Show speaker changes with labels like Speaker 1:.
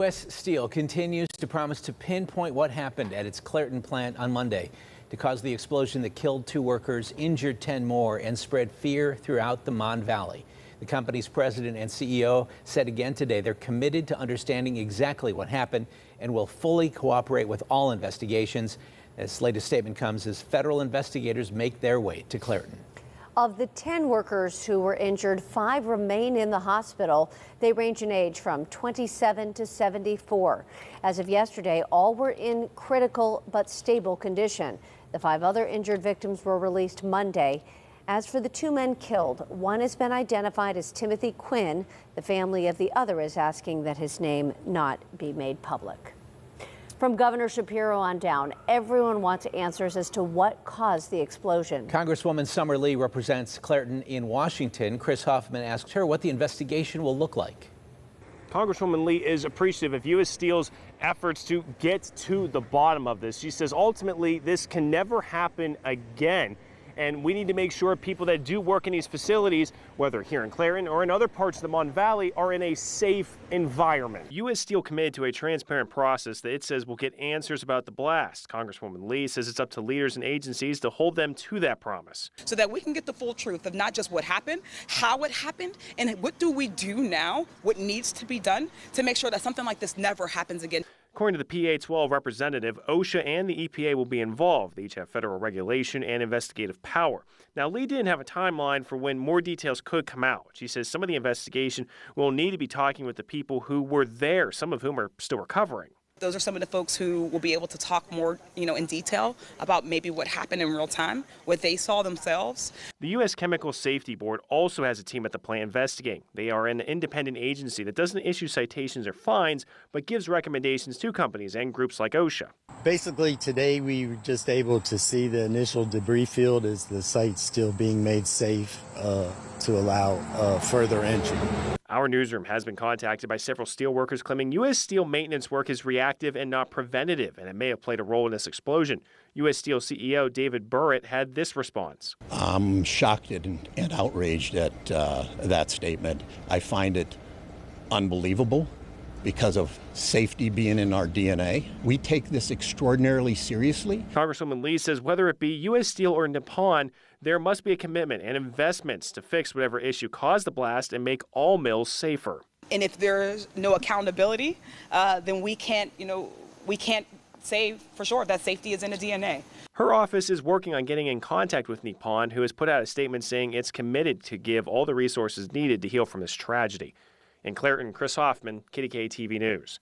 Speaker 1: U.S. Steel continues to promise to pinpoint what happened at its Clairton plant on Monday to cause the explosion that killed 2 workers, injured 10 more, and spread fear throughout the Mon Valley. The company's president and CEO said again today they're committed to understanding exactly what happened and will fully cooperate with all investigations. This latest statement comes as federal investigators make their way to Clairton.
Speaker 2: Of the 10 workers who were injured, 5 remain in the hospital. They range in age from 27 to 74. As of yesterday, all were in critical but stable condition. The 5 other injured victims were released Monday. As for the 2 men killed, one has been identified as Timothy Quinn. The family of the other is asking that his name not be made public. From Governor Shapiro on down, everyone wants answers as to what caused the explosion.
Speaker 1: Congresswoman Summer Lee represents Clairton in Washington. Chris Hoffman asked her what the investigation will look like.
Speaker 3: Congresswoman Lee is appreciative of U.S. Steel's efforts to get to the bottom of this. She says ultimately this can never happen again. And we need to make sure people that do work in these facilities, whether here in Clairton or in other parts of the Mon Valley, are in a safe environment. U.S. Steel committed to a transparent process that it says will get answers about the blast. Congresswoman Lee says it's up to leaders and agencies to hold them to that promise.
Speaker 4: So that we can get the full truth of not just what happened, how it happened, and what do we do now, what needs to be done to make sure that something like this never happens again.
Speaker 3: According to the PA-12 representative, OSHA and the EPA will be involved. They each have federal regulation and investigative power. Now, Lee didn't have a timeline for when more details could come out. She says some of the investigation will need to be talking with the people who were there, some of whom are still recovering.
Speaker 4: Those are some of the folks who will be able to talk more, in detail about maybe what happened in real time, what they saw themselves.
Speaker 3: The U.S. Chemical Safety Board also has a team at the plant investigating. They are an independent agency that doesn't issue citations or fines, but gives recommendations to companies and groups like OSHA.
Speaker 5: Basically, today we were just able to see the initial debris field as the site's still being made safe to allow further entry.
Speaker 3: Our newsroom has been contacted by several steel workers claiming U.S. Steel maintenance work is reactive and not preventative, and it may have played a role in this explosion. U.S. Steel CEO David Burritt had this response.
Speaker 6: I'm shocked and outraged at that statement. I find it unbelievable because of safety being in our DNA. We take this extraordinarily seriously.
Speaker 3: Congresswoman Lee says whether it be U.S. Steel or Nippon, there must be a commitment and investments to fix whatever issue caused the blast and make all mills safer.
Speaker 4: And if there's no accountability, then we can't say for sure that safety is in the DNA.
Speaker 3: Her office is working on getting in contact with Nippon, who has put out a statement saying it's committed to give all the resources needed to heal from this tragedy. In Clairton, Chris Hoffman, KDKA-TV News.